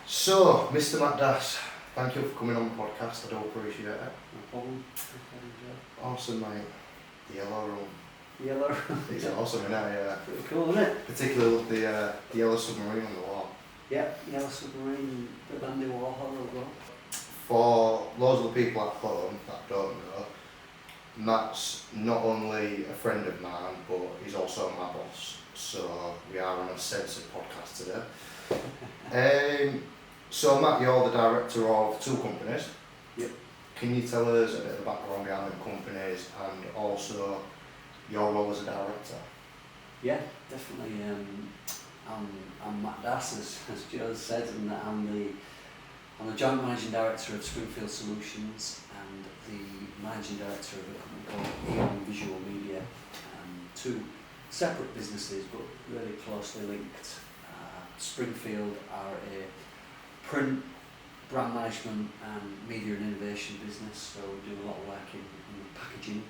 So, Mr. McDass, thank you for coming on the podcast. I do appreciate it. No problem. Awesome, mate. The yellow room. Yellow room. It's awesome, isn't it? Yeah. Pretty cool, isn't it? Particularly with the yellow submarine on the wall. Yeah, yellow submarine, the Andy Warhol logo. For loads of the people at home that don't know, Matt's not only a friend of mine, but he's also my boss. So we are on a censored podcast today. So Matt, you're the director of two companies. Yep. Can you tell us a bit of the background behind the companies and also your role as a director? Yeah, definitely. I'm Matt Dass, as Joe said, and I'm the joint managing director of Springfield Solutions and the managing director of a company called Eon Visual Media. Two separate businesses, but really closely linked. Springfield are a print, brand management and media and innovation business, so we do a lot of work in the packaging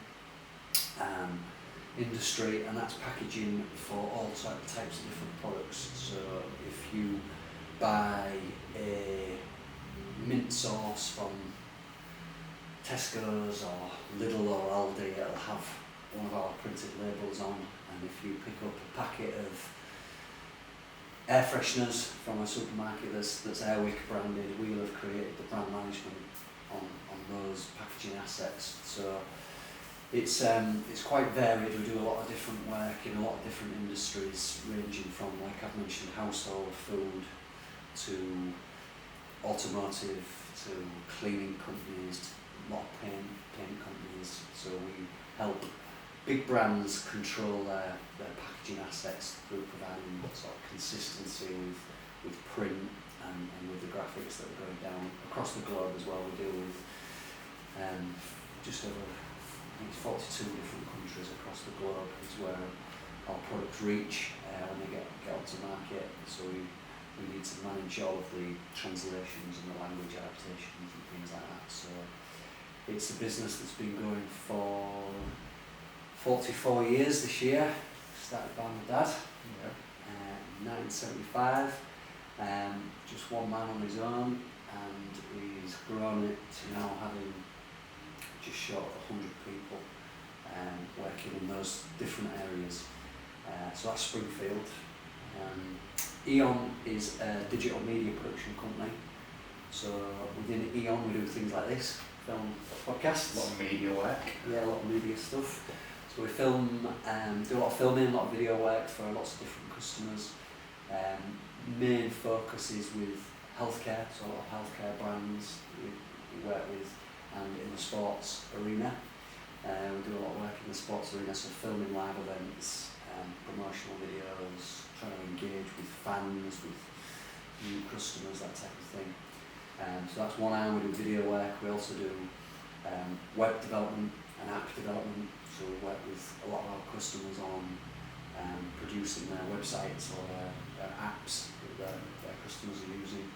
industry, and that's packaging for all types of different products. So if you buy a mint sauce from Tesco's or Lidl or Aldi, it'll have one of our printed labels on, and if you pick up a packet of air fresheners from a supermarket that's Airwick branded, we'll have created the brand management on those packaging assets. So it's quite varied. We do a lot of different work in a lot of different industries, ranging from, like I've mentioned, household, food, to automotive, to cleaning companies, a lot of paint companies. So we help big brands control their packaging assets through providing sort of consistency with print and with the graphics that are going down across the globe as well. We deal with just over, I think it's 42 different countries across the globe is where our products reach when they get onto market. So we need to manage all of the translations and the language adaptations and things like that. So it's a business that's been going for 44 years this year. Started by my dad, 1975. Just one man on his own, and he's grown it to now having just short of 100 people working in those different areas. So that's Springfield. Eon is a digital media production company. So within Eon we do things like this, film podcasts. A lot of media work. Yeah, a lot of media stuff. So we film, do a lot of filming, a lot of video work for lots of different customers. Main focus is with healthcare, so a lot of healthcare brands we work with, and in the sports arena. We do a lot of work in the sports arena, so filming live events, promotional videos, trying to engage with fans, with new customers, that type of thing. So that's one arm. We do video work. We also do web development and app development. So we work with a lot of our customers on producing their websites or their apps that their customers are using.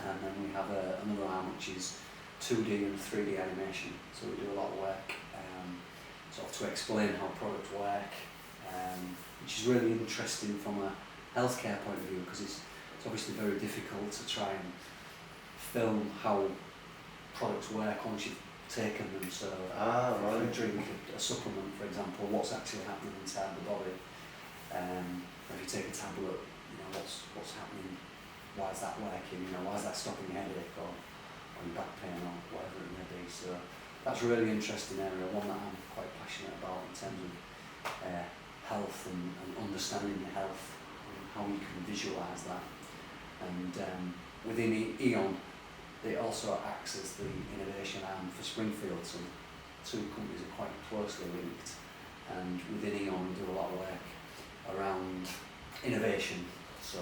And then we have another arm which is 2D and 3D animation. So we do a lot of work sort of to explain how products work, which is really interesting from a healthcare point of view, because it's obviously very difficult to try and film how products work once you've taken them. So if you drink a supplement, for example, what's actually happening inside the body. Or if you take a tablet, what's happening, why is that working, why is that stopping your headache or your back pain or whatever it may be. So that's a really interesting area, one that I'm quite passionate about in terms of health and understanding your health and how you can visualise that. And within Eon, it also acts as the innovation arm for Springfield, so two companies are quite closely linked, and within Eon we do a lot of work around innovation, so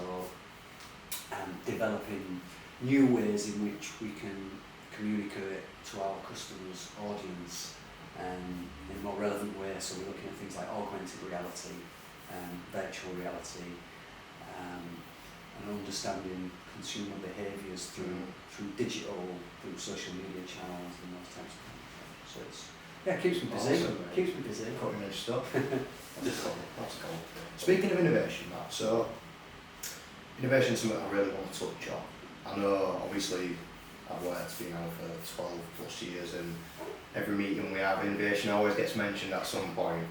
developing new ways in which we can communicate to our customers' audience in a more relevant way. So we're looking at things like augmented reality, virtual reality, and understanding consumer behaviours through digital, through social media channels and those types of things. So it keeps me busy. Awesome, keeps me busy. Cutting edge stuff. That's cool. Speaking of innovation, Matt, so Innovation is something I really want to touch on. I know, obviously, I've worked now for 12 plus years, and every meeting we have, innovation always gets mentioned at some point.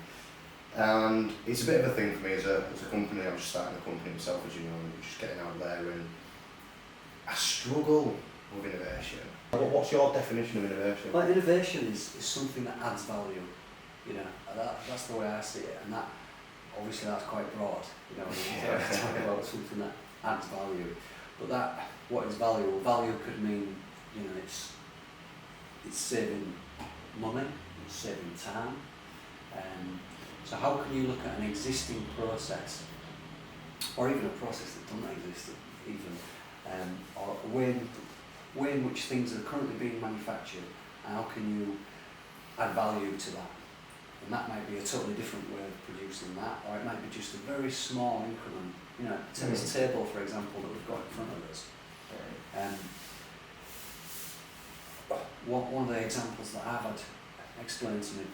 And it's a bit of a thing for me as a company. I'm just starting a company myself, as you know, and just getting out there, and I struggle with innovation. What's your definition of innovation? Well, innovation is something that adds value, you know, that's the way I see it, and that, obviously that's quite broad, you know, when you talk about something that adds value, but that, what is value? Value could mean, you know, it's saving money, it's saving time, so how can you look at an existing process, or even a process that doesn't exist even, or a way in which things are currently being manufactured, and how can you add value to that? And that might be a totally different way of producing that, or it might be just a very small increment. You know, this table, for example, that we've got in front of us. One of the examples that I've had explained to me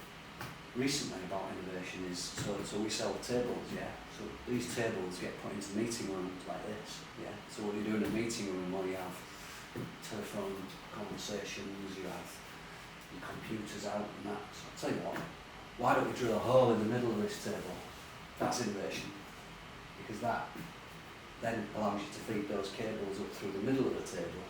recently about innovation is, so we sell tables, yeah. So these tables get put into meeting rooms like this, yeah. So what you do in a meeting room, where you have telephone conversations, you have your computers out and that. So I'll tell you what, why don't we drill a hole in the middle of this table? That's innovation, because that then allows you to feed those cables up through the middle of the table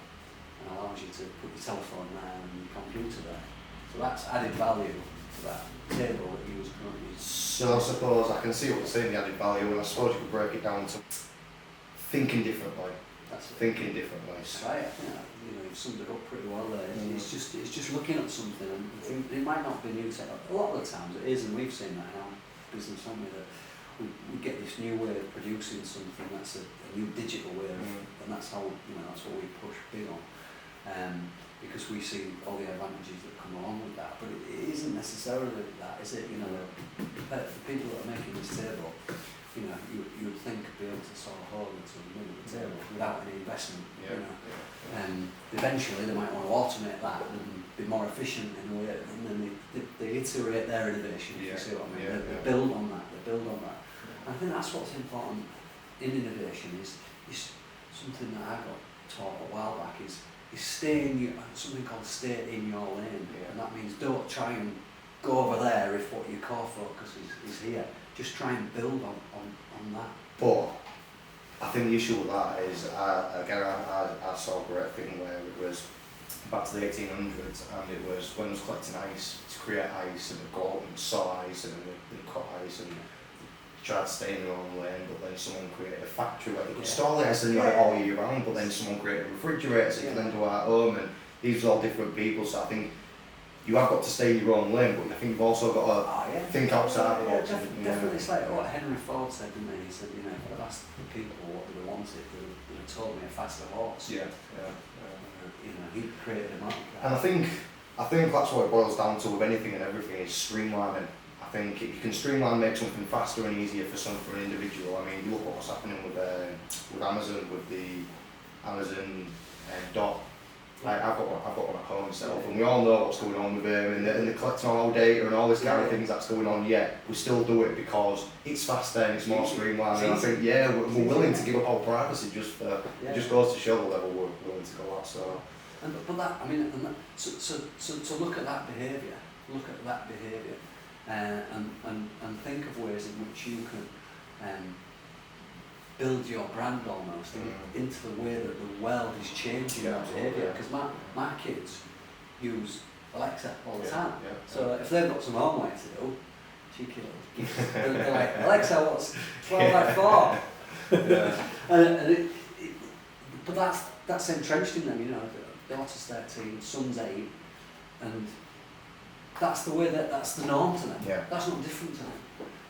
and allows you to put your telephone there and your computer there. So that's added value to that table that you was currently using. So I suppose I can see what you're saying, the added value, and I suppose you could break it down to thinking differently. That's it. Thinking differently. That's right. You know, you've summed it up pretty well there. It's just looking at something, and it might not be new technology. A lot of the times it is, and we've seen that in our business, haven't we? That we get this new way of producing something that's a new digital way of, and that's how, you know, that's what we push big on, because we see all the advantages that come along with that. But it isn't necessarily that, is it? You know, the people that are making this table, you know, you would think be able to saw a hole into the middle of the table without any investment. You know, and eventually they might want to automate that and be more efficient in a way, and then they iterate their innovation. If you see what I mean, they build on that. They build on that. And I think that's what's important in innovation is something that I got taught a while back is stay in something called stay in your lane, and that means don't try and go over there if what your core focus is here. Just try and build on that. But I think the issue with that is, I saw a great thing where it was back to the 1800s, and it was when it was collecting ice to create ice, and they go out and saw ice, and they cut ice, and tried to stay in their own lane, but then someone created a factory where they could store the ice and you had it all year round, but then someone created a refrigerator so you can then do it at home, and these are all different people, so I think you have got to stay in your own lane, but I think you've also got to think outside the box. Definitely, it's like what Henry Ford said, didn't he? He said, you know, if I'd asked the people what they wanted, they would have told me a faster horse. You know, he created a market. And I think that's what it boils down to with anything and everything is streamlining. I think if you can streamline, make something faster and easier for an individual. I mean, you look at what's happening with Amazon, with the Amazon Dot. Like I've got one at home myself, and we all know what's going on with them, and they're collecting all our data and all this kind of things that's going on. Yet we still do it because it's faster and it's more streamlined. And I think we're willing to give up our privacy just for. It just goes to show the level we're willing to go at. So. But that, I mean, so look at that behaviour. Look at that behaviour, and think of ways in which you can build your brand almost into the way that the world is changing that behaviour. Because my kids use Alexa all the time. So if they've got some homework to do, cheeky little kids, they're like, Alexa, what's 12 by 4? But that's entrenched in them, you know. Daughter's 13, son's 8, and that's the way that's the norm to them. That's not different to them.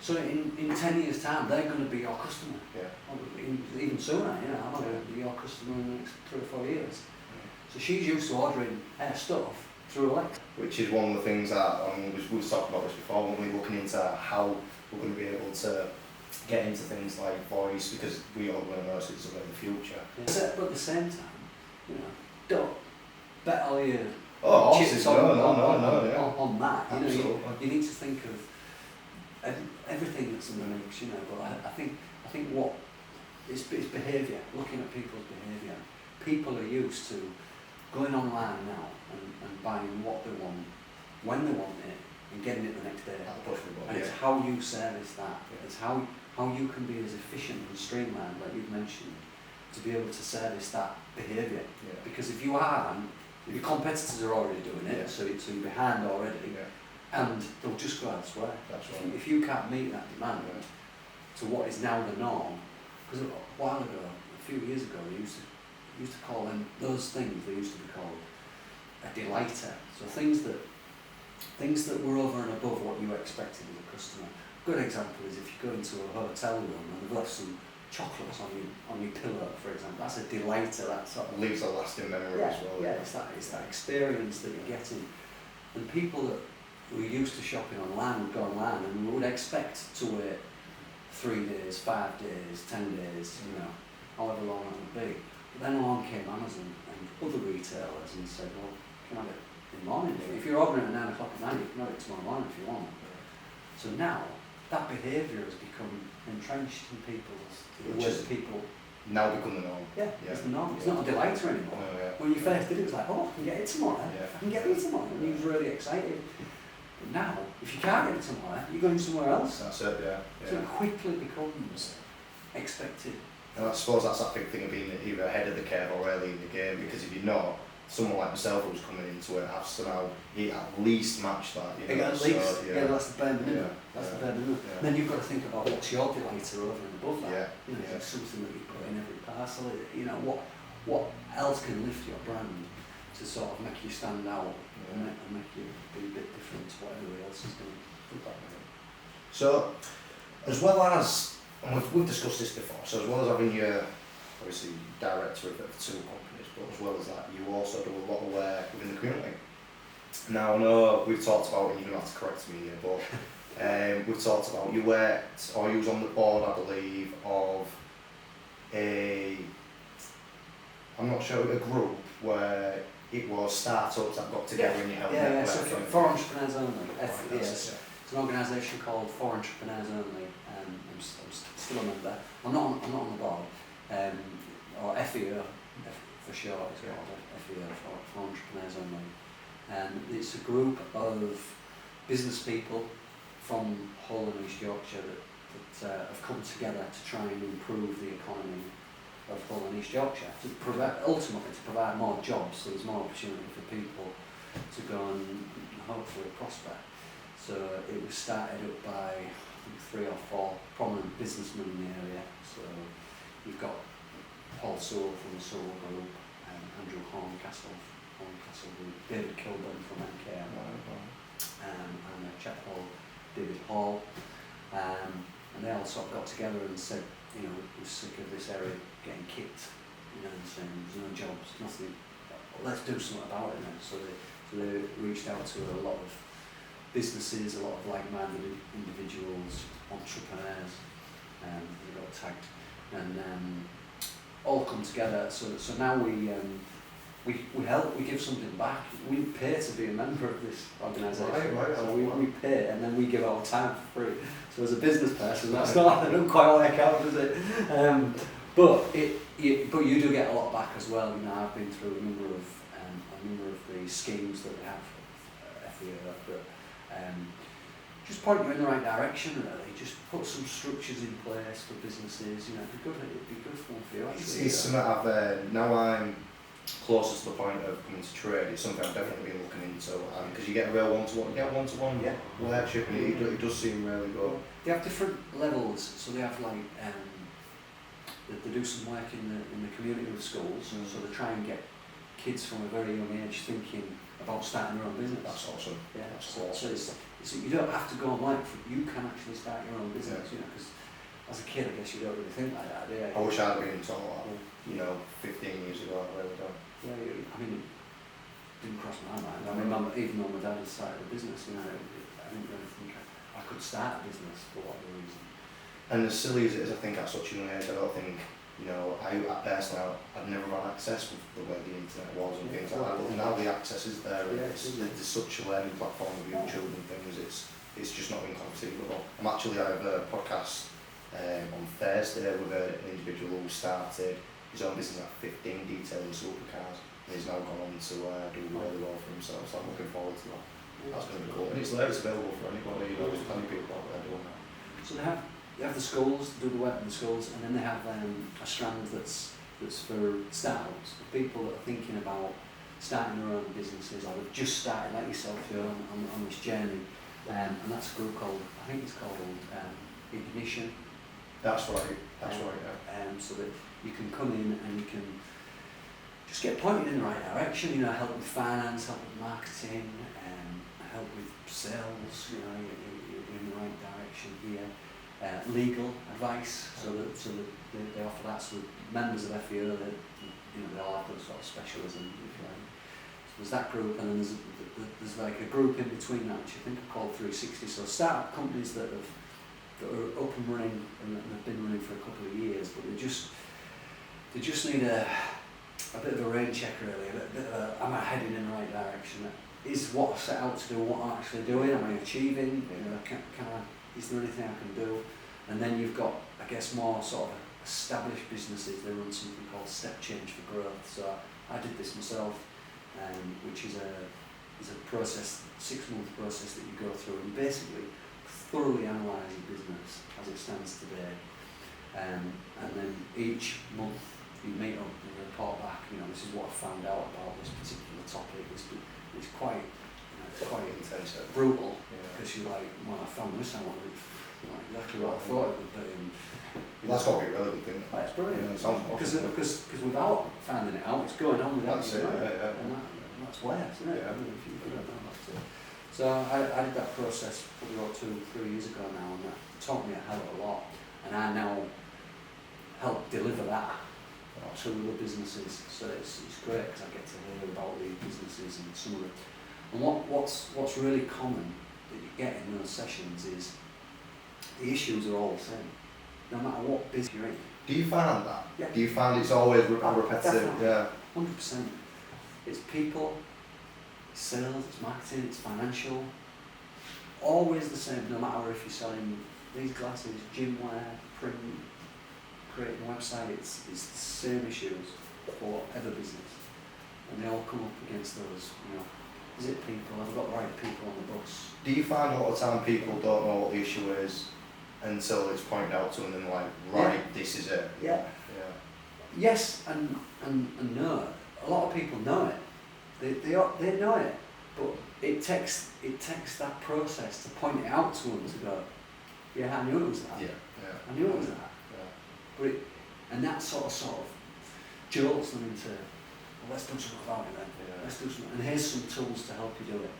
So in 10 years' time, they're going to be your customer. Even sooner, you know, I'm going to be your customer in the next 3 or 4 years. So she's used to ordering her stuff through Alexa. Which is one of the things that, we've talked about this before, when we're looking into how we're going to be able to get into things like voice, because we all want to know it's about the future. But at the same time, you know, don't bet all your chips on that. You know, you need to think of everything that's in the mix, you know. But I think what it's behaviour, looking at people's behaviour. People are used to going online now and buying what they want, when they want it, and getting it the next day. And it's how you service that. It's how you can be as efficient and streamlined, like you've mentioned, to be able to service that behaviour. Because if you aren't, your competitors are already doing it, so you're behind already, and they'll just go elsewhere. That's right. If you can't meet that demand to what is now the norm, because a while ago, a few years ago, they used to call them, those things, they used to be called a delighter. So things that were over and above what you expected as a customer. A good example is if you go into a hotel room and they've left some chocolates on your pillow, for example. That's a delighter. That sort of leaves a lasting memory as well. Yeah, it's that experience that you're getting. And people that were used to shopping online would go online and would expect to wait 3 days, 5 days, 10 days, however long it would be. But then along came Amazon and other retailers and said, well, can I have it in the morning? If you're ordering at 9 o'clock at night, you can have it tomorrow morning if you want. So now, that behaviour has become entrenched in people now become the norm. It's the norm. It's not a delighter anymore. When you first did it, it was like, oh, I can get it tomorrow. I can get it tomorrow. And he was really excited. But now, if you can't get it tomorrow, you're going somewhere else. That's it, So it quickly becomes expected. And I suppose that's that big thing of being either ahead of the curve or early in the game, because if you're not, someone like myself who's coming into it has to now at least match that. That's the bare minimum. That's the bare minimum. And then you've got to think about what's your delighter over and above that. Is it something that you put in every parcel? What else can lift your brand to sort of make you stand out and make you be a bit different to what everybody else is doing? So, as well as, and we've discussed this before, so as well as having your, obviously, director of 2 companies, but as well as that, you also do a lot of work within the community. Now, I know we've talked about, and you're going to have to correct me here, but we've talked about you worked, or you was on the board, I believe, of I'm not sure, a group where it was startups that got together and you helped so for entrepreneurs only. It's an organisation called For Entrepreneurs Only. I'm still a member. I'm not on the board, or FEO for short. It's called FEO for Entrepreneurs Only. It's a group of business people from Hull and East Yorkshire that have come together to try and improve the economy of Hull and East Yorkshire, ultimately to provide more jobs, so there's more opportunity for people to go and hopefully prosper. So it was started up by, I think, 3 or 4 prominent businessmen in the area. So you've got Paul Sewell from the Sewell Group, Andrew Horncastle Group, David Kilburn from MKM, and a chap called David Hall. And they all sort of got together and said, we're sick of this area getting kicked, and saying there's no jobs, nothing, let's do something about it now. So they reached out to a lot of businesses, a lot of like-minded individuals, entrepreneurs, they got tagged, and all come together. So now we help, we give something back. We pay to be a member of this organisation. So we pay, and then we give our time for free. So as a business person, that's not, it doesn't quite work out, does it? But you do get a lot back as well. I've been through a number of the schemes that we have at FEO that just point you in the right direction, really. Just put some structures in place for businesses. It'd be good for you. It's something I've now I'm closer to the point of coming to trade. It's something I've definitely been looking into, because you get a real one-to-one workshop, and it does seem really good. They have different levels, so they have they do some work in the community with schools, so they try and get kids from a very young age thinking about starting their own business. That's awesome. Yeah, that's awesome. So you don't have to go online, you can actually start your own business, because as a kid, I guess you don't really think like that, do you? I wish I'd been taught that, 15 years ago. I really don't. Yeah, it didn't cross my mind. I mean, even though my dad had started a business, I didn't really think I could start a business for whatever reason. And as silly as it is, I think at such a young age, I don't think, I personally, I'd never had access with the way the internet was and things like that. But now the access is there, and there's such a learning platform with YouTube and things, it's just not inconceivable. I have a podcast On Thursday we've heard an individual who started his own business at 15 detailing supercars, and he's now gone on to do really well for himself, so I'm looking forward to that. That's going to be cool, and it's available for anybody, you know, there's plenty of people out there doing that. So they have the schools, do the work in the schools, and then they have a strand that's for startups, for people that are thinking about starting their own businesses, or they've just started, like yourself, you're on this journey, and that's a group called, I think it's called Ignition. That's right, yeah. So that you can come in and you can just get pointed in the right direction, you know, help with finance, help with marketing, help with sales, you know, you're in the right direction here. Legal advice, so that they offer that. So members of FEO, they'll have those sort of specialism. So there's that group, and then there's like a group in between that, which I think are called 360. So startup companies that are up and running and have been running for a couple of years, but they just need a bit of a rain check, really. A bit of a, am I heading in the right direction? Is what I set out to do what I'm actually doing? Am I achieving? You know, can I? Is there anything I can do? And then you've got, I guess, more sort of established businesses. They run something called Step Change for Growth. So I did this myself, which is a process, 6-month process that you go through and basically thoroughly analyse your business as it stands today. And then each month you meet up and report back. You know, this is what I found out about this particular topic. It's quite Intense. brutal, because you're like, well, I found this out, exactly what I thought it would be. And, that's got to be relevant, thing. It's brilliant. Yeah, it sounds awesome. Because without finding it out, it's going on without you. And that's where, isn't it? Yeah. If you don't know, that's it. So I did that process probably about 2-3 years ago now, and that taught me a hell of a lot. And I now help deliver that to other businesses. So it's great, because I get to hear about these businesses and some of the. And what's really common that you get in those sessions is the issues are all the same, no matter what business you're in. do you find that? Yeah. Do you find it's always repetitive? Definitely. Yeah. 100%. It's people, it's sales, it's marketing, it's financial. Always the same, no matter if you're selling these glasses, gym wear, print, creating a website, it's the same issues for whatever business. And they all come up against those, you know. Is it people? Have I got the right people on the bus? Do you find a lot of time people don't know what the issue is until it's pointed out to them and they're like, right, this is it? Yeah. Yes and no. A lot of people know it. They know it, but it takes that process to point it out to them, to go, yeah, I knew it was that. Yeah. I knew it was that. Yeah. But and that sort of jolts them into, well, let's do something about it then. Yeah. Let's do something, and here's some tools to help you do it.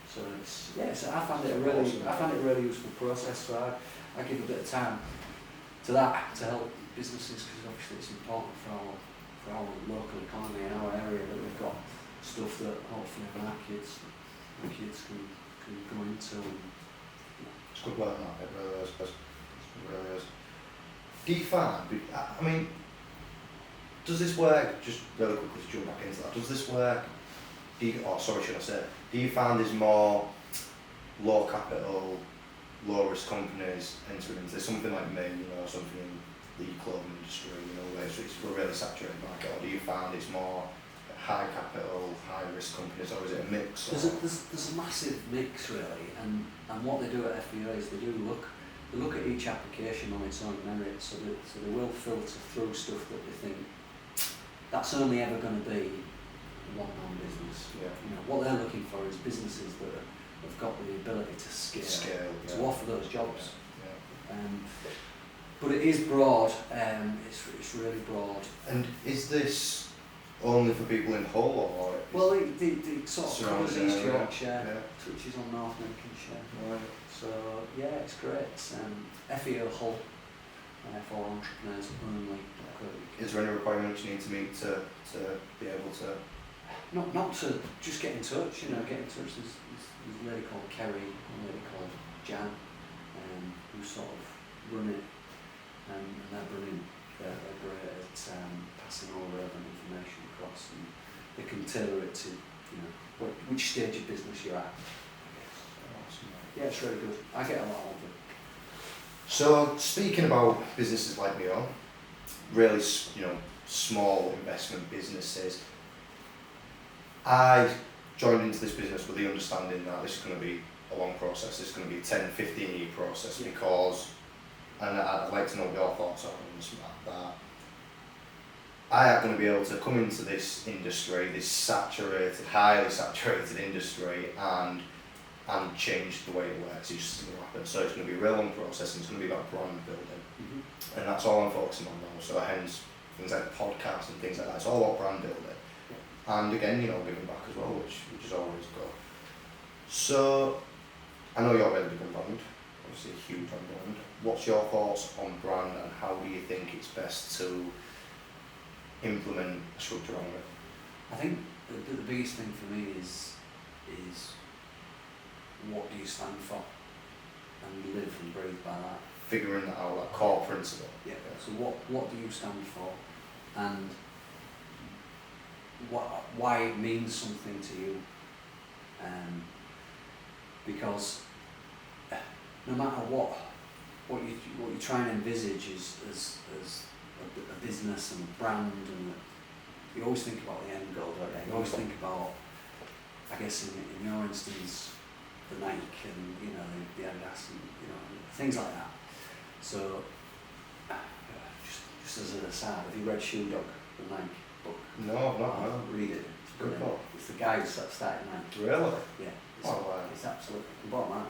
So so I found it a really useful process. So I give a bit of time to that to help businesses, because obviously it's important for our local economy in our area that we've got stuff that hopefully our kids can go into. And, It's good work, that, it really is. It really is. Do you find, I mean, does this work, just really quickly to jump back into that, does this work, do you find there's more low capital, low risk companies entering into this, something like me, you know, something in the clothing industry, you know, where it's a really saturated market, or do you find it's more high capital, high risk companies, or is it a mix? There's a massive mix, really, and what they do at FEO is they look at each application on its own merit, so they will filter through stuff that they think that's only ever going to be one-man business. Yeah. You know, what they're looking for is businesses that have got the ability to scale to offer those jobs. Yeah. But it is broad. It's really broad. And is this only for people in Hull, or? Well, it sort of covers East Yorkshire, touches on North Lincolnshire. Right. So yeah, it's great. It's FEO Hull for entrepreneurs only. Is there any requirements you need to meet to be able to? Not to just get in touch. You know, get in touch. There's a lady called Kerry, and a lady called Jan, who sort of run it, and they're brilliant. They're great at passing all relevant information across, and they can tailor it to, you know, which stage of business you're at. Awesome. Yeah, it's really good. I get a lot of it. So speaking about businesses like my own, really, small investment businesses, I joined into this business with the understanding that this is going to be a long process. This is going to be a 10, 15 year process because, and I'd like to know what your thoughts are on this, that I am going to be able to come into this industry, this saturated, highly saturated industry, and change the way it works. It's just going to happen. So it's going to be a real long process, and it's going to be about brand building, and that's all I'm focusing on now. So hence things like podcasts and things like that. It's all about brand building, and again, giving back as well, which is always good. So I know you're really big on brand, obviously a huge on brand. What's your thoughts on brand, and how do you think it's best to implement a structure on it? I think the biggest thing for me is what do you stand for, and live and breathe by that. Figuring that out, that core principle. Yeah. So what do you stand for, and why it means something to you, because no matter what you're trying to envisage as a business and a brand, and you always think about the end goal, don't you? You always think about, I guess in your instance, the Nike and the Adidas and things like that. So just as an aside, have you read Shoe Dog, the Nike book? No, I've not. No. Read it. It's a good book. It's the guy who started Nike. Really? Yeah. It's absolutely. The bottom line.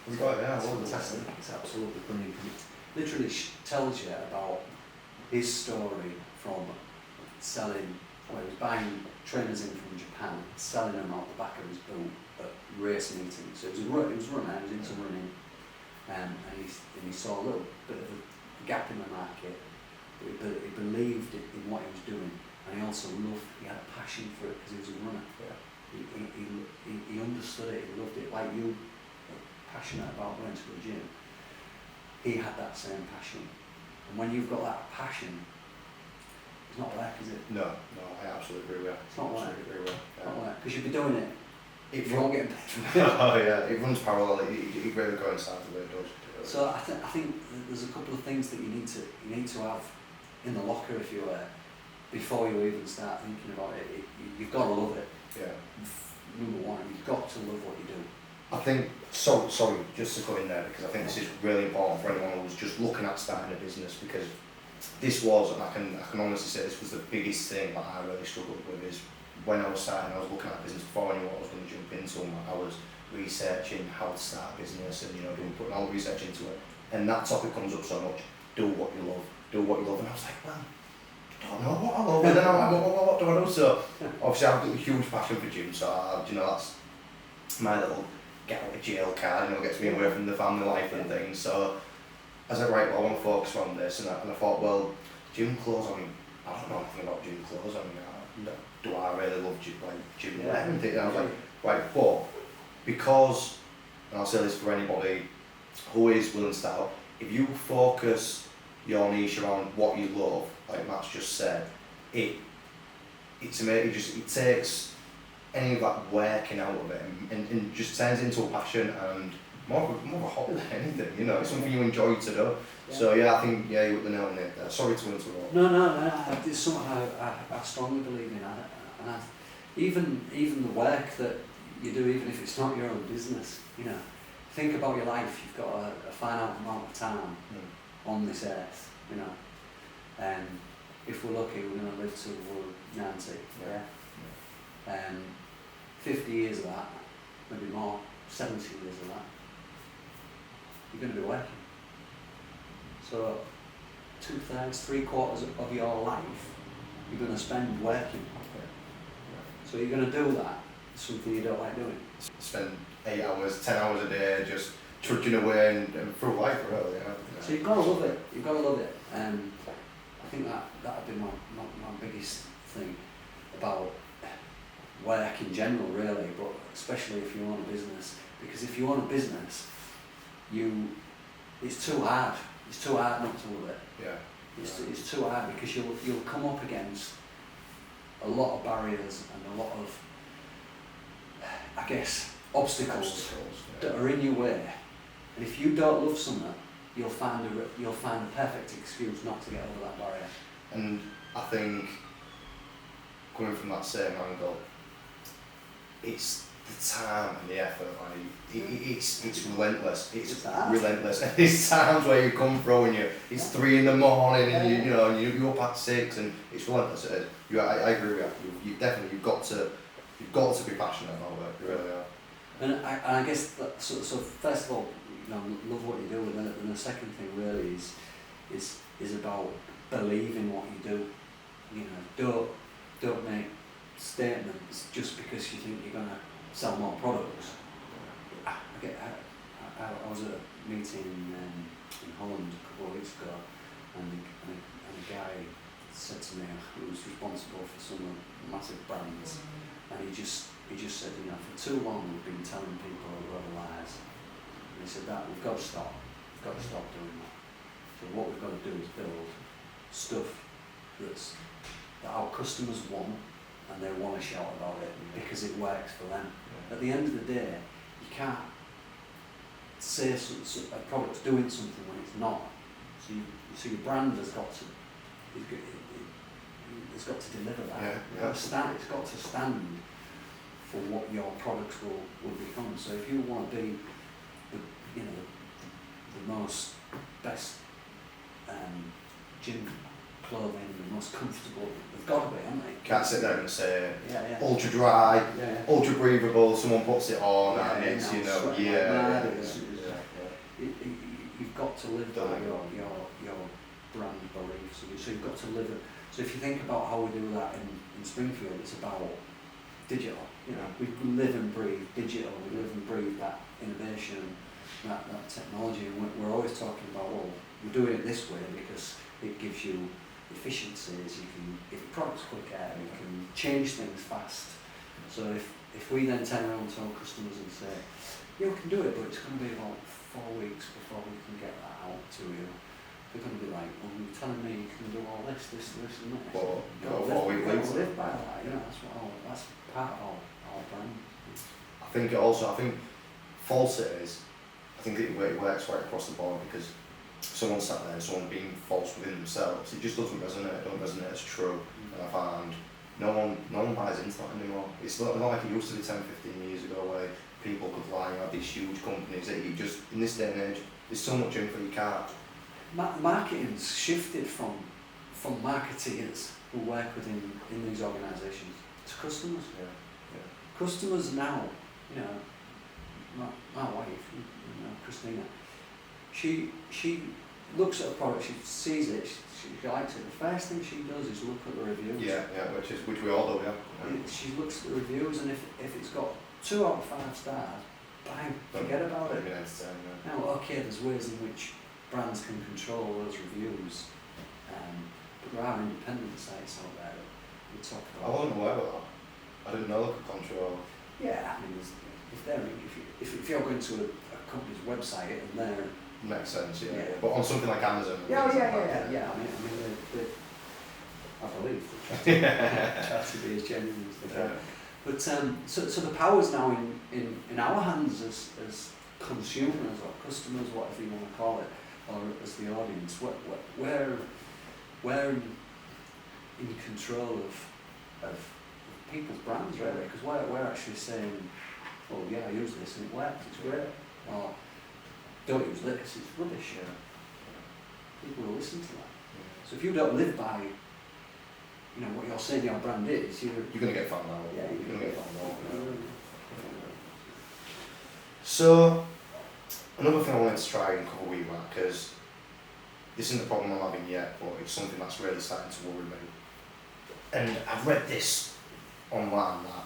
It's fantastic. It's absolutely brilliant. It literally tells you about his story from selling. Well, he was buying trainers in from Japan, selling them out the back of his boot at race meetings. So he was running, he was into running, and he saw a little bit of a gap in the market, but he believed in what he was doing, and he also he had a passion for it because he was a runner. Yeah. He understood it, he loved it, like you, passionate about going to the gym. He had that same passion, and when you've got that passion, it's not work, is it? No, I absolutely agree with you. It's not work. Agree with you. It's not work, because you'd be doing it if you won't get paid. Oh yeah, it runs parallel. It really coincides the way it does. So I think there's a couple of things that you need to have in the locker, if you were, before you even start thinking about it. You've got to love it. Yeah. Number one, you've got to love what you do. I think, sorry, just to cut in there, because I think this is really important for anyone who's just looking at starting a business, because this was, and I can honestly say this was the biggest thing that I really struggled with, is when I was starting, I was looking at business before I knew what I was going to jump into, and I was researching how to start a business and putting all the research into it, and that topic comes up so much. Do what you love, and I was like, well, I don't know what I love, and then I'm like, what do I do? So obviously I've got a huge passion for gym, so that's my little get out of jail card, gets me away from the family life and things. So I was like, right, well, I want to focus on this, and I thought, well, gym clothes, I don't know anything about gym clothes, do I really love gym wear and things? And I was like, right, but because, and I'll say this for anybody who is willing to start up, if you focus your niche around what you love, like Matt's just said, it's amazing. It takes any of that working out of it and just turns into a passion and more of a hobby than anything. It's something you enjoy to do. Yeah. So yeah, I think you hit the nail on it there. Sorry to interrupt. No. It's something I strongly believe in, and even the work that you do, even if it's not your own business, think about your life. You've got a finite amount of time on this earth. If we're lucky, we're going to live till we're 90. Yeah. 50 years of that, maybe more, 70 years of that, you're going to be working. So 2/3, 3/4 of your life, you're going to spend working. So you're going to do that, something you don't like doing. Spend 8 hours, 10 hours a day just trudging away and through life, really. So you've got to love it. You've got to love it. I think that would be my biggest thing about work in general, really, but especially if you own a business. Because if you own a business, it's too hard. It's too hard not to love it. Yeah. It's too hard because you'll come up against a lot of barriers and a lot of, obstacles that are in your way. And if you don't love something, you'll find a perfect excuse not to get over that barrier. And I think, coming from that same angle, it's the time and the effort, like, it's relentless, it's relentless. And there's times where you come through and it's 3 in the morning and you're up at 6 and it's relentless. It is. I agree with you. You've got to be passionate about it. You really are. And I guess that, so first of all, love what you do, and the second thing really is about believing what you do. Don't make statements just because you think you're gonna sell more products. I was at a meeting in Holland a couple of weeks ago, and a guy said to me, who was responsible for some of the massive brands, and he just said, for too long we've been telling people a lot of lies. And he said that we've got to stop doing that. So what we've got to do is build stuff that our customers want, and they want to shout about it because it works for them. Yeah. At the end of the day, you can't say a product's doing something when it's not. So your brand has got to deliver that. Yeah. It's got to stand for what your products will become. So if you want to be the most best gym clothing, the most comfortable, they've got to be, haven't they? Can't sit there and say ultra dry, ultra breathable, someone puts it on and it's you've got to live by your brand beliefs. So you've got to live it. So if you think about how we do that in Springfield, it's about digital. We live and breathe digital. We live and breathe that innovation, that technology. And we're always talking about, we're doing it this way because it gives you efficiencies. You can get products quicker. You can change things fast. So if we then turn around to our customers and say, we can do it, but it's going to be about 4 weeks before we can get that out to you. They're going to be like, you're telling me you can do all this, and this. Well, you live by that. That's part of our brand. I think falsities, I think it works right across the board, because someone sat there and someone being false within themselves, it just doesn't resonate as true. And I find no one buys into that anymore. It's not like it used to be 10, 15 years ago where people could lie and have these huge companies that you just, in this day and age, there's so much info you can't. Marketing's shifted from marketeers who work in these organisations to customers. Yeah. Customers now, my wife, Christina, she looks at a product, she sees it, she likes it. The first thing she does is look at the reviews. Yeah, which we all do. Yeah. She looks at the reviews, and if it's got 2 out of 5 stars, bang, forget about it. Now, okay, there's ways in which brands can control those reviews, but there are independent sites out there that we talk about. I wasn't aware of that. I didn't know they could control. Yeah, I mean, if you're going to a company's website and they're... Makes sense, yeah. But on something like Amazon... Yeah. I mean, I believe they try to be as genuine as they can. But so the power's now in our hands as consumers or customers, whatever you want to call it, or as the audience. We're in control of people's brands, really, because we're actually saying, I use this and it works, it's great. Or don't use this, it's rubbish. People will listen to that. So if you don't live by what you're saying your brand is, you're going to get found out. Yeah, you're going to get found out. So, another thing I wanted to try and cover with you, Matt, because this isn't the problem I'm having yet, but it's something that's really starting to worry me. And I've read this online that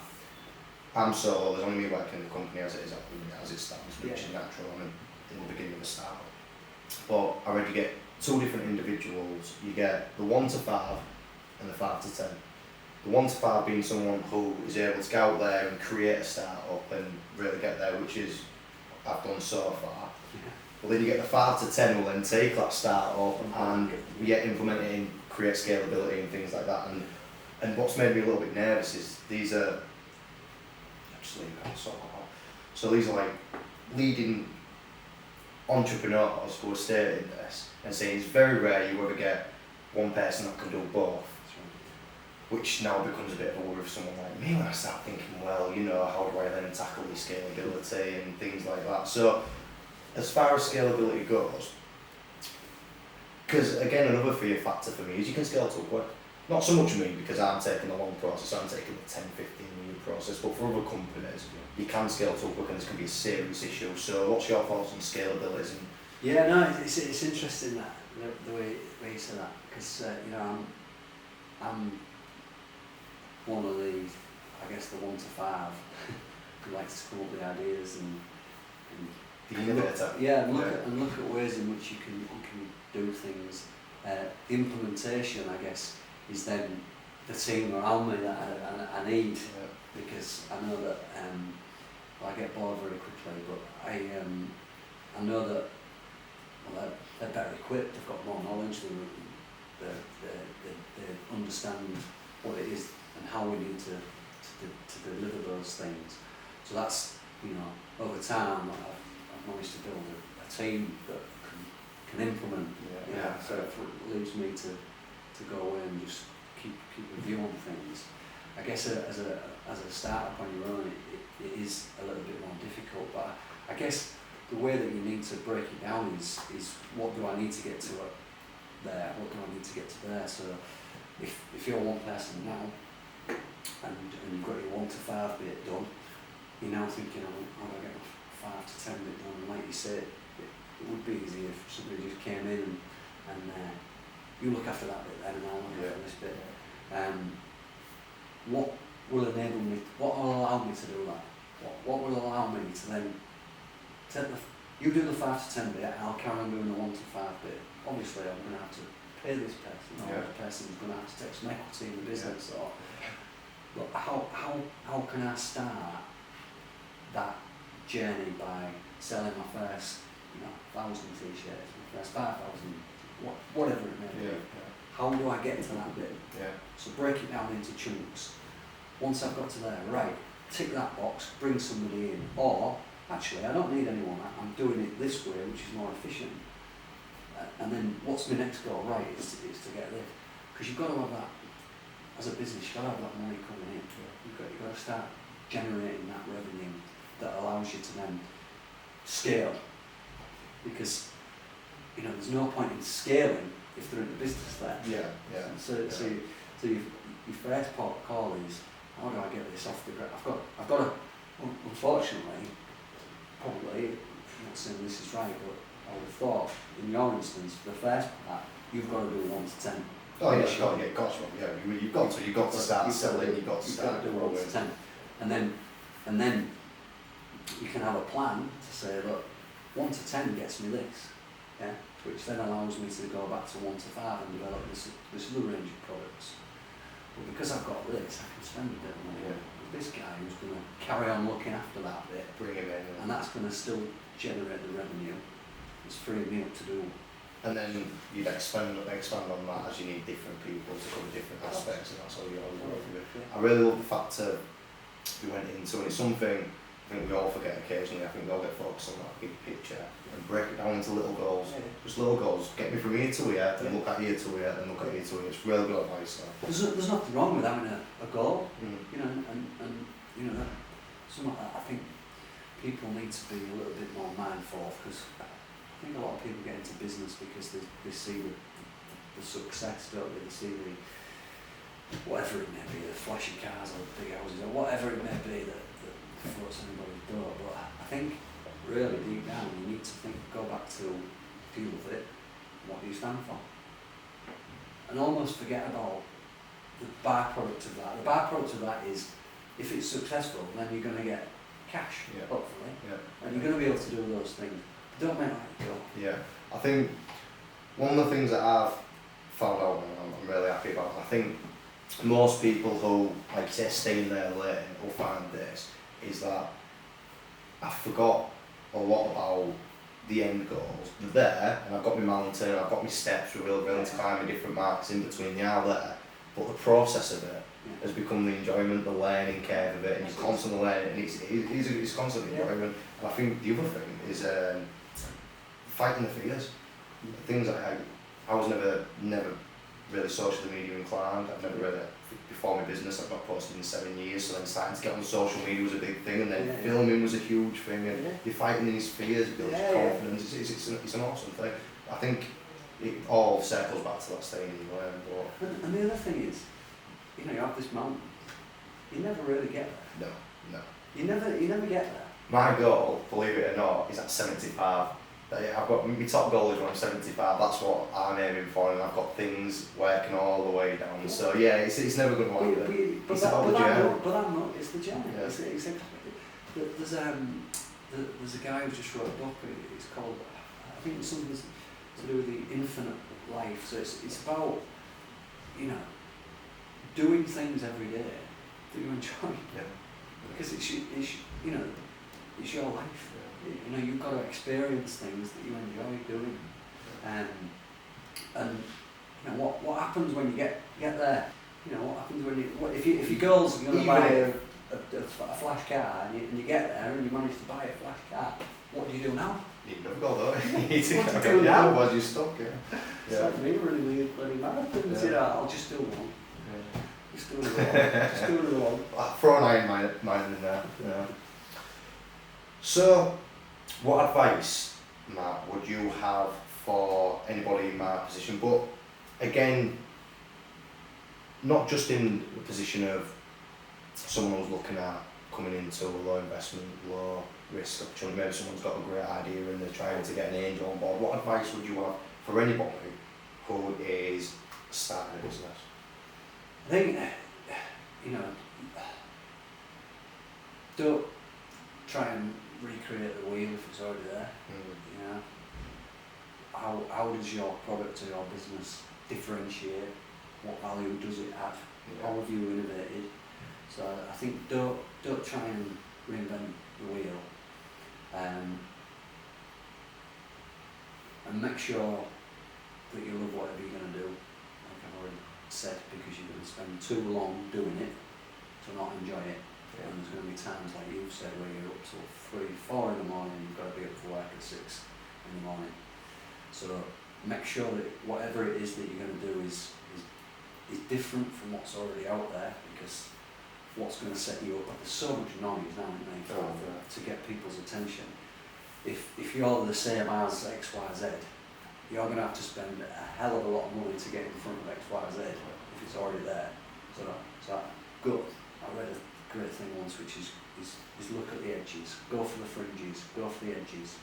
I'm solo, there's only me working in the company as it is as it stands, which is natural in the beginning of a startup. But I read you get 2 different individuals. You get the 1 to 5 and the 5 to 10. The 1 to 5 being someone who is able to go out there and create a startup and really get there, which is I've done so far. But then you get the 5 to 10 who will then take that startup and implement it and create scalability and things like that. And what's made me a little bit nervous is these are actually so these are like leading entrepreneurs who are stating this and saying it's very rare you ever get one person that can do both, which now becomes a bit of a worry for someone like me when I start thinking, well, you know, how do I then tackle the scalability and things like that. So as far as scalability goes, because again, another fear factor for me is you can scale too quick. Not so much me, because I'm taking a long process, I'm taking a 10, 15 year process, but for other companies, you can scale too quick and this can be a serious issue. So what's your thoughts on scalability? Yeah, no, it's interesting that the way you say that, because you know, I'm one of the, I guess, the 1 to 5 who likes to come up with ideas and The innovator. yeah, and look at ways in which you can do things. The implementation, I guess, is then the team around me that I need, because I know that I get bored very quickly, but I know that, well, they're better equipped, they've got more knowledge, they understand what it is and how we need to deliver those things. So that's, you know, over time I've managed to build a team that can implement. So it leaves me to go away and just keep a view on things. I guess as a startup on your own, it is a little bit more difficult, but I guess the way that you need to break it down is what do I need to get to there, what do I need to get to there. So if you're one person now and you've got your 1 to 5 bit done, you're now thinking, how do I get my 5 to 10 bit done? And like you said, it would be easy if somebody just came in and you look after that bit then and I'll look after this bit. What will enable me, what will allow me to do that? What will allow me to then take you do the 5 to 10 bit, I'll carry on doing the 1 to 5 bit. Obviously I'm going to have to pay this person, or the person's going to have to take some equity in the business. But how can I start that journey by selling my first 1,000 t-shirts, my first 5,000, whatever it may be. How do I get to that bit? So break it down into chunks. Once I've got to there, right, tick that box, bring somebody in, or actually I don't need anyone, I'm doing it this way, which is more efficient. And then what's my next goal? Right, is to get this. Because you've got to have that, as a business, you've got to have that money coming in. You've got to start generating that revenue that allows you to then scale. Because there's no point in scaling if they're in the business there. So your first port of call is, how do I get this off the ground? I've got to, unfortunately, probably, I'm not saying this is right, but I would have thought, in your instance, for the first part, you've got to do 1 to 10. You've got to start selling, you've got to start doing 1 to 10. And then you can have a plan to say, look, 1 to 10 gets me this, which then allows me to go back to 1 to 5 and develop this other range of products. But because I've got this, I can spend a bit of money with this guy who's going to carry on looking after that bit, bring him in, and that's going to still generate the revenue. It's freeing me up to do. And then you'd expand on that as you need different people to cover different aspects, and that's how you always work with it. I really love the fact that we went into, and it's something I think we all forget occasionally. I think we all get focused on that big picture and break it down into little goals. Just little goals. Get me from here to here, then look at here to here, then look at here to here. It's really good advice. There's nothing wrong with having a goal, and something that I think people need to be a little bit more mindful of, because I think a lot of people get into business because they see the success, don't they? They see the, whatever it may be, the flashy cars or the big houses or whatever it may be that floats anybody's door. But I think really deep down you need to go back to deal with it, what do you stand for? And almost forget about the byproduct of that. The byproduct of that is, if it's successful, then you're going to get cash, hopefully, and you're going to be able to do those things. Don't make that go. I think one of the things that I've found out, and I'm really happy about, I think most people who, like you say, stay in their lane will find this, is that I forgot a lot about the end goals. They're there, and I've got my mountain, I've got my steps, we're willing to climb my different marks in between, they are there, but the process of it has become the enjoyment, the learning curve of it, and you're constantly learning, and it's constant enjoyment. And I think the other thing is, fighting the fears. Things like I was never really social media inclined. I've never really, before my business, I've not posted in 7 years, so then starting to get on social media was a big thing, and then filming was a huge thing, and you're fighting these fears, it builds your confidence, it's an awesome thing. I think it all circles back to that staying in your lane. But and the other thing is, you know, you have this mountain, you never really get there. No. You never get there. My goal, believe it or not, is at 75. I've got my top goal is when I'm 75. That's what I'm aiming for, and I've got things working all the way down. Yeah. So yeah, it's never going to happen. It's about the journey. But I'm not. It's the journey. Yeah. It's exactly. There's a guy who just wrote a book. It's called, I think it's something to do with the infinite life. So it's about, you know, doing things every day that you enjoy. Yeah. Because it's you know, it's your life. You know, you've got to experience things that you enjoy doing, and you know what happens when you get there. You know what happens when if your goal's going to buy a flash car and you get there and you manage to buy a flash car, what do you do now? You never go though. You need to what go. Yeah, otherwise you're stuck. It's like me running bloody marathons. You know, I'll just do one. Yeah. Just do another one. Throw an iron mine in there. Yeah. So, what advice, Matt, would you have for anybody in my position? But again, not just in the position of someone who's looking at coming into a low investment, low risk opportunity. Maybe someone's got a great idea and they're trying to get an angel on board. What advice would you have for anybody who is starting a business? I think, you know, don't try and recreate the wheel if it's already there. You know, how does your product or your business differentiate? What value does it have? How have you innovated? So I think don't try and reinvent the wheel, and make sure that you love whatever you're going to do. Like I've already said, because you're going to spend too long doing it to not enjoy it. And there's going to be times, like you've said, where you're up till 3, 4 in the morning, you've got to be up for work at 6 in the morning. So make sure that whatever it is that you're going to do is different from what's already out there, because what's going to set you up, there's so much noise now to get people's attention. If you're the same as XYZ, you're going to have to spend a hell of a lot of money to get in front of XYZ if it's already there. So good. I read a great thing once, which is look at the edges, go for the fringes, go for the edges,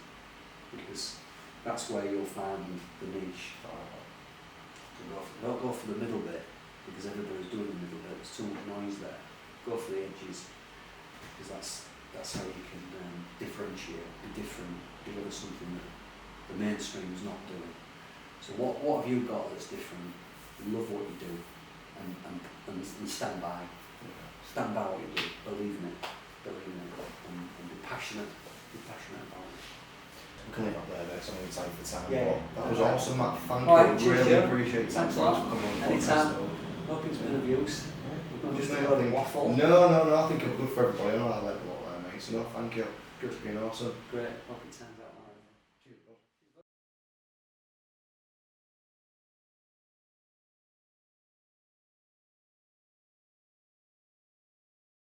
because that's where you'll find the niche. Don't go for the middle bit, because everybody's doing the middle bit. There's too much noise there. Go for the edges, because that's how you can differentiate, be different, deliver something that the mainstream is not doing. So what have you got that's different? Love what you do, and stand by. Stand by what you do, believe in it, and be passionate about it. We can leave up there, there's only time for time. Yeah. That was awesome, Matt. Thank Alright, you. Really cheers, appreciate it. Thanks a lot. Anytime. Hope it's been of use. Not just a lot of waffle. No, I think it's good for everybody. I know I like a lot there, mate. So no, thank you. Good. It's been awesome. Great. Hope it's